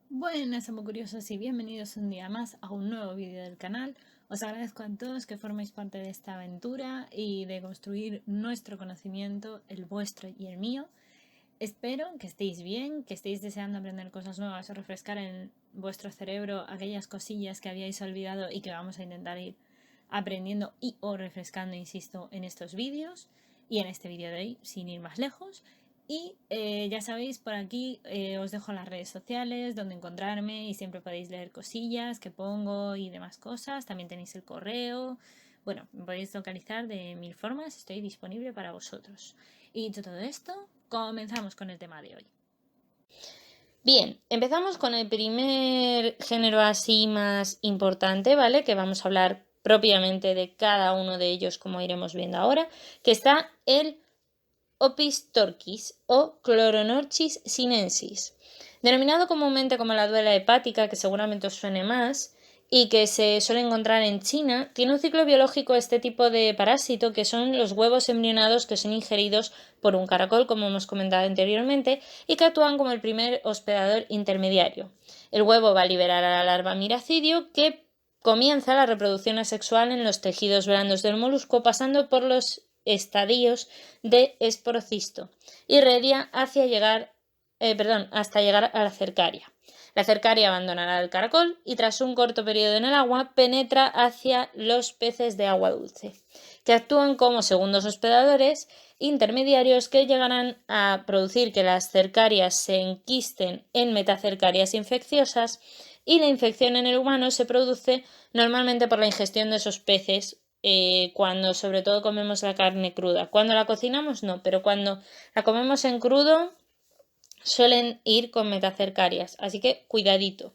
Buenas, amo curiosos, y bienvenidos un día más a un nuevo vídeo del canal. Os agradezco a todos que forméis parte de esta aventura y de construir nuestro conocimiento, el vuestro y el mío. Espero que estéis bien, que estéis deseando aprender cosas nuevas o refrescar en vuestro cerebro aquellas cosillas que habíais olvidado y que vamos a intentar ir aprendiendo y o refrescando, insisto, en estos vídeos y en este vídeo de hoy, sin ir más lejos. Y ya sabéis, por aquí os dejo las redes sociales donde encontrarme y siempre podéis leer cosillas que pongo y demás cosas. También tenéis el correo. Bueno, me podéis localizar de mil formas, estoy disponible para vosotros. Y dicho todo esto, comenzamos con el tema de hoy. Bien, empezamos con el primer género así más importante, ¿vale? Que vamos a hablar propiamente de cada uno de ellos, como iremos viendo ahora, que está el Opistorchis o Chloronorchis sinensis, denominado comúnmente como la duela hepática, que seguramente os suene más, y que se suele encontrar en China. Tiene un ciclo biológico este tipo de parásito, que son los huevos embrionados que son ingeridos por un caracol, como hemos comentado anteriormente, y que actúan como el primer hospedador intermediario. El huevo va a liberar a la larva miracidio, que comienza la reproducción asexual en los tejidos blandos del molusco, pasando por los estadios de esporocisto, irradia hasta llegar a la cercaria. La cercaria abandonará el caracol y tras un corto periodo en el agua penetra hacia los peces de agua dulce, que actúan como segundos hospedadores intermediarios que llegarán a producir que las cercarias se enquisten en metacercarias infecciosas, y la infección en el humano se produce normalmente por la ingestión de esos peces cuando sobre todo comemos la carne cruda. Cuando la cocinamos no, pero cuando la comemos en crudo suelen ir con metacercarias, así que cuidadito.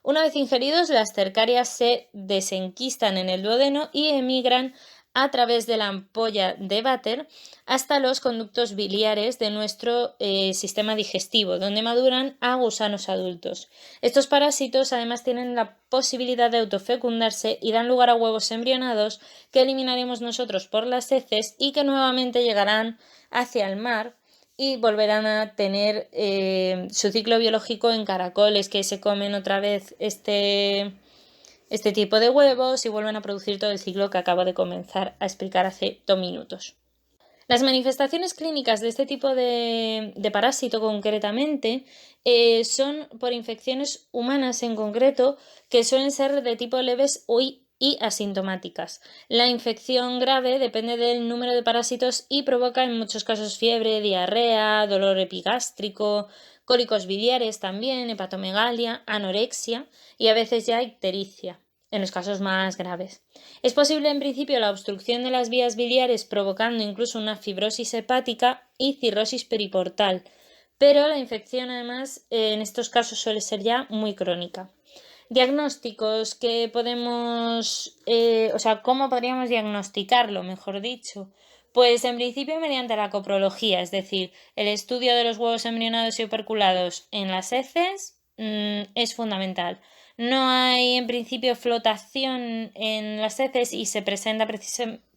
Una vez ingeridos, las cercarias se desenquistan en el duodeno y emigran a través de la ampolla de váter hasta los conductos biliares de nuestro sistema digestivo, donde maduran a gusanos adultos. Estos parásitos además tienen la posibilidad de autofecundarse y dan lugar a huevos embrionados que eliminaremos nosotros por las heces y que nuevamente llegarán hacia el mar y volverán a tener su ciclo biológico en caracoles que se comen otra vez este tipo de huevos y vuelven a producir todo el ciclo que acabo de comenzar a explicar hace 2 minutos. Las manifestaciones clínicas de este tipo de parásito concretamente son por infecciones humanas en concreto, que suelen ser de tipo leves y asintomáticas. La infección grave depende del número de parásitos y provoca en muchos casos fiebre, diarrea, dolor epigástrico, cólicos biliares también, hepatomegalia, anorexia y a veces ya ictericia, en los casos más graves. Es posible en principio la obstrucción de las vías biliares provocando incluso una fibrosis hepática y cirrosis periportal, pero la infección además en estos casos suele ser ya muy crónica. Diagnósticos que podemos, ¿cómo podríamos diagnosticarlo, mejor dicho? Pues en principio mediante la coprología, es decir, el estudio de los huevos embrionados y operculados en las heces es fundamental. No hay en principio flotación en las heces y se presenta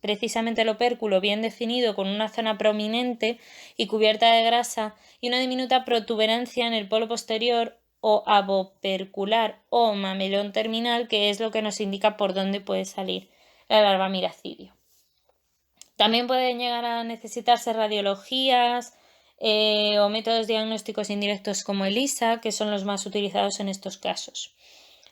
precisamente el opérculo bien definido con una zona prominente y cubierta de grasa y una diminuta protuberancia en el polo posterior o abopercular o mamelón terminal, que es lo que nos indica por dónde puede salir la larva miracidio. También pueden llegar a necesitarse radiologías o métodos diagnósticos indirectos como ELISA, que son los más utilizados en estos casos.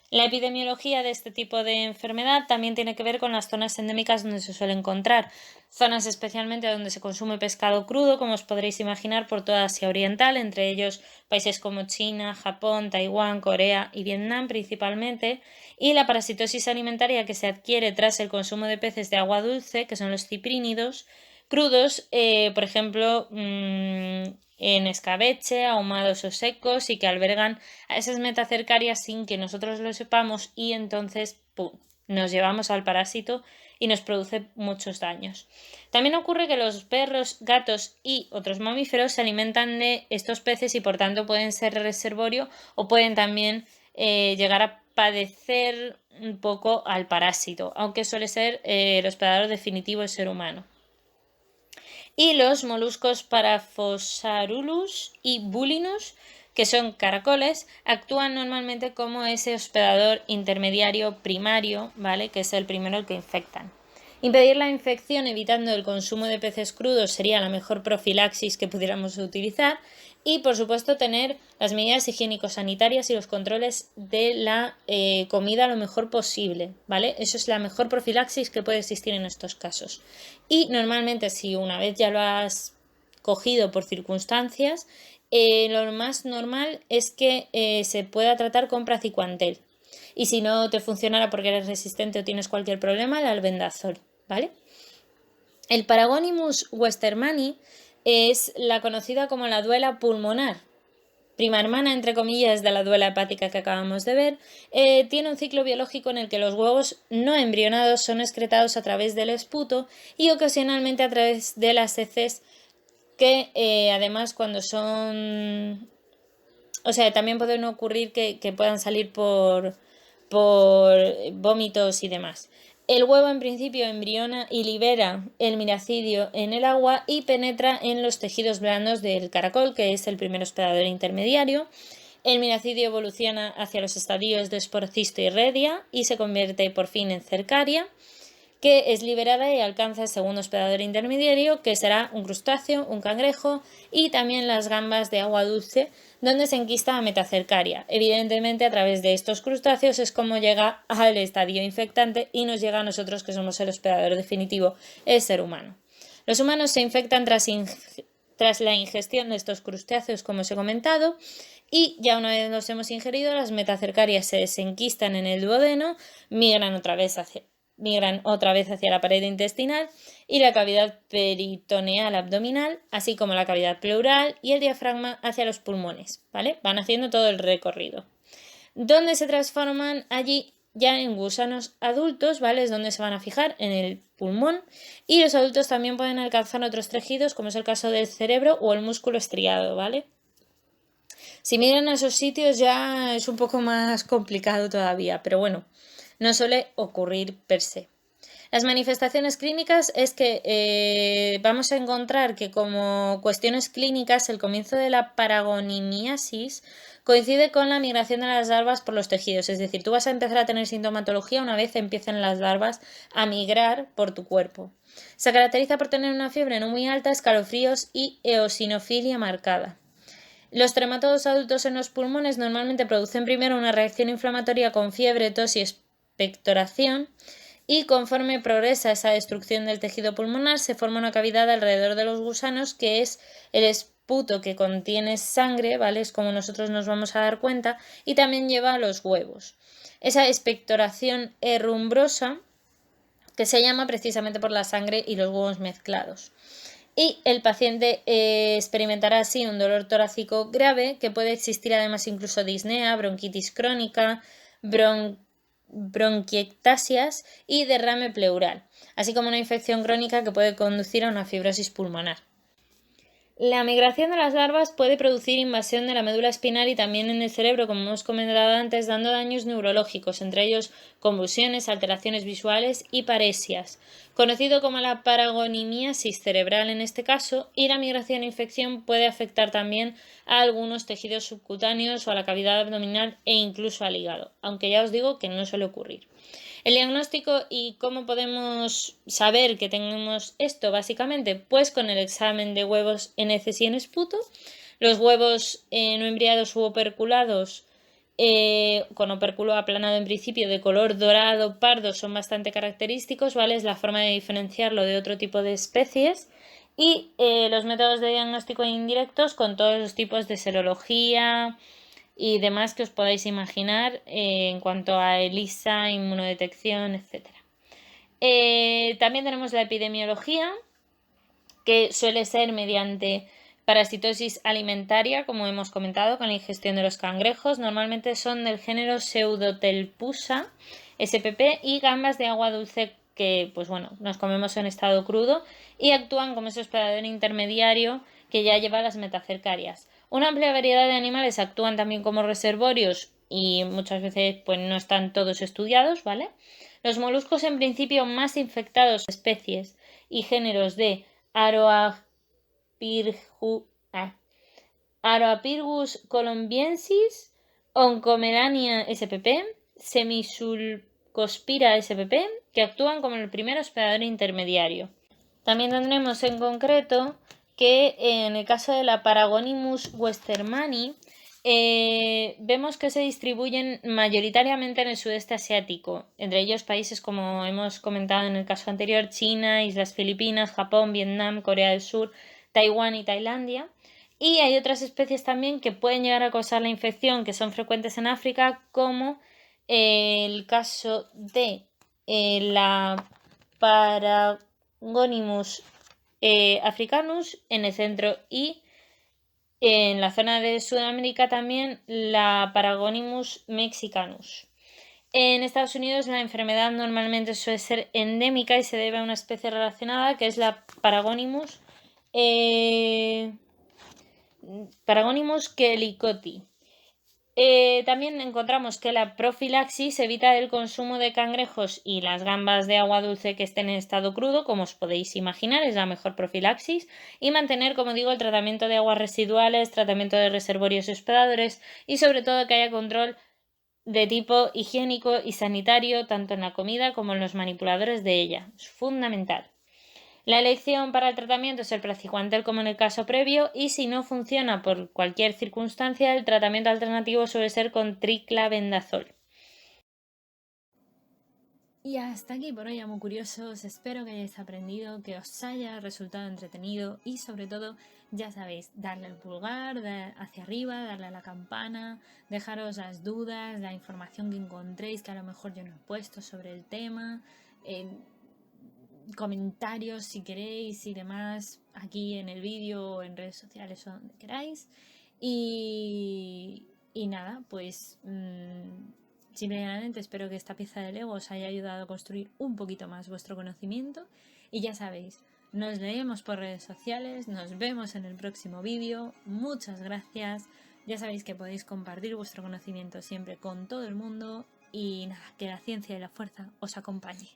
La epidemiología de este tipo de enfermedad también tiene que ver con las zonas endémicas donde se suele encontrar, zonas especialmente donde se consume pescado crudo, como os podréis imaginar, por toda Asia Oriental, entre ellos países como China, Japón, Taiwán, Corea y Vietnam principalmente, y la parasitosis alimentaria que se adquiere tras el consumo de peces de agua dulce, que son los ciprínidos, crudos, por ejemplo, en escabeche, ahumados o secos, y que albergan a esas metacercarias sin que nosotros lo sepamos y entonces ¡pum!, nos llevamos al parásito y nos produce muchos daños. También ocurre que los perros, gatos y otros mamíferos se alimentan de estos peces y por tanto pueden ser reservorio o pueden también llegar a padecer un poco al parásito, aunque suele ser el hospedador definitivo el ser humano. Y los moluscos Paraphosarulus y Bulinus, que son caracoles, actúan normalmente como ese hospedador intermediario primario, ¿vale? Que es el primero el que infectan. Impedir la infección evitando el consumo de peces crudos sería la mejor profilaxis que pudiéramos utilizar y, por supuesto, tener las medidas higiénico-sanitarias y los controles de la comida lo mejor posible, ¿vale? Eso es la mejor profilaxis que puede existir en estos casos. Y normalmente, si una vez ya lo has cogido por circunstancias, lo más normal es que se pueda tratar con praziquantel. Y si no te funcionara porque eres resistente o tienes cualquier problema, el albendazol, ¿vale? El Paragonimus westermani es la conocida como la duela pulmonar, prima hermana, entre comillas, de la duela hepática que acabamos de ver. Tiene un ciclo biológico en el que los huevos no embrionados son excretados a través del esputo y ocasionalmente a través de las heces, que además cuando son... O sea, también pueden ocurrir que puedan salir por vómitos y demás. El huevo en principio embriona y libera el miracidio en el agua y penetra en los tejidos blandos del caracol, que es el primer hospedador intermediario. El miracidio evoluciona hacia los estadios de esporocisto y redia y se convierte por fin en cercaria, que es liberada y alcanza el segundo hospedador intermediario, que será un crustáceo, un cangrejo y también las gambas de agua dulce, donde se enquista a metacercaria. Evidentemente, a través de estos crustáceos es como llega al estadio infectante y nos llega a nosotros, que somos el hospedador definitivo, el ser humano. Los humanos se infectan tras la ingestión de estos crustáceos, como os he comentado, y ya una vez los hemos ingerido, las metacercarias se desenquistan en el duodeno, migran otra vez hacia la pared intestinal y la cavidad peritoneal abdominal, así como la cavidad pleural y el diafragma hacia los pulmones, ¿vale? Van haciendo todo el recorrido. ¿Dónde se transforman? Allí ya en gusanos adultos, ¿vale? Es donde se van a fijar, en el pulmón. Y los adultos también pueden alcanzar otros tejidos, como es el caso del cerebro o el músculo estriado, ¿vale? Si miran a esos sitios ya es un poco más complicado todavía, pero bueno, no suele ocurrir per se. Las manifestaciones clínicas es que vamos a encontrar que como cuestiones clínicas el comienzo de la paragonimiasis coincide con la migración de las larvas por los tejidos, es decir, tú vas a empezar a tener sintomatología una vez empiecen las larvas a migrar por tu cuerpo. Se caracteriza por tener una fiebre no muy alta, escalofríos y eosinofilia marcada. Los trematodos adultos en los pulmones normalmente producen primero una reacción inflamatoria con fiebre, tos y expectoración, y conforme progresa esa destrucción del tejido pulmonar se forma una cavidad alrededor de los gusanos, que es el esputo que contiene sangre, ¿vale? Es como nosotros nos vamos a dar cuenta, y también lleva a los huevos. Esa expectoración herrumbrosa, que se llama precisamente por la sangre y los huevos mezclados. Y el paciente experimentará así un dolor torácico grave, que puede existir además incluso disnea, bronquitis crónica, bronquiectasias y derrame pleural, así como una infección crónica que puede conducir a una fibrosis pulmonar. La migración de las larvas puede producir invasión de la médula espinal y también en el cerebro, como hemos comentado antes, dando daños neurológicos, entre ellos convulsiones, alteraciones visuales y paresias, conocido como la paragonimiasis cerebral en este caso, y la migración e infección puede afectar también a algunos tejidos subcutáneos o a la cavidad abdominal e incluso al hígado, aunque ya os digo que no suele ocurrir. El diagnóstico y cómo podemos saber que tenemos esto, básicamente, pues con el examen de huevos en heces y en esputo. Los huevos no embriados u operculados, con opérculo aplanado en principio, de color dorado pardo, son bastante característicos, ¿vale? Es la forma de diferenciarlo de otro tipo de especies. Y los métodos de diagnóstico indirectos con todos los tipos de serología y demás que os podáis imaginar en cuanto a ELISA, inmunodetección, etc. También tenemos la epidemiología, que suele ser mediante parasitosis alimentaria, como hemos comentado, con la ingestión de los cangrejos. Normalmente son del género Pseudotelpusa spp y gambas de agua dulce que, pues bueno, nos comemos en estado crudo y actúan como ese hospedador intermediario que ya lleva las metacercarias. Una amplia variedad de animales actúan también como reservorios y muchas veces pues no están todos estudiados, ¿vale? Los moluscos en principio más infectados, especies y géneros de Aroapirgus colombiensis, Oncomelania spp, Semisulcospira spp, que actúan como el primer hospedador intermediario. También tendremos en concreto que en el caso de la Paragonimus westermani, vemos que se distribuyen mayoritariamente en el sudeste asiático, entre ellos países como hemos comentado en el caso anterior, China, Islas Filipinas, Japón, Vietnam, Corea del Sur, Taiwán y Tailandia. Y hay otras especies también que pueden llegar a causar la infección, que son frecuentes en África, como el caso de la Paragonimus africanus en el centro y en la zona de Sudamérica también la Paragonimus mexicanus. En Estados Unidos la enfermedad normalmente suele ser endémica y se debe a una especie relacionada que es la Paragonimus quelicoti. También encontramos que la profilaxis evita el consumo de cangrejos y las gambas de agua dulce que estén en estado crudo, como os podéis imaginar, es la mejor profilaxis, y mantener, como digo, el tratamiento de aguas residuales, tratamiento de reservorios y hospedadores y sobre todo que haya control de tipo higiénico y sanitario tanto en la comida como en los manipuladores de ella. Es fundamental. La elección para el tratamiento es el praziquantel como en el caso previo y si no funciona por cualquier circunstancia, el tratamiento alternativo suele ser con triclavendazol. Y hasta aquí por hoy, amo curiosos. Espero que hayáis aprendido, que os haya resultado entretenido y sobre todo, ya sabéis, darle el pulgar hacia arriba, darle a la campana, dejaros las dudas, la información que encontréis que a lo mejor yo no he puesto sobre el tema, comentarios si queréis y demás aquí en el vídeo o en redes sociales o donde queráis. Y nada, pues simplemente espero que esta pieza de Lego os haya ayudado a construir un poquito más vuestro conocimiento y ya sabéis, nos leemos por redes sociales, nos vemos en el próximo vídeo, muchas gracias, ya sabéis que podéis compartir vuestro conocimiento siempre con todo el mundo y nada, que la ciencia y la fuerza os acompañe.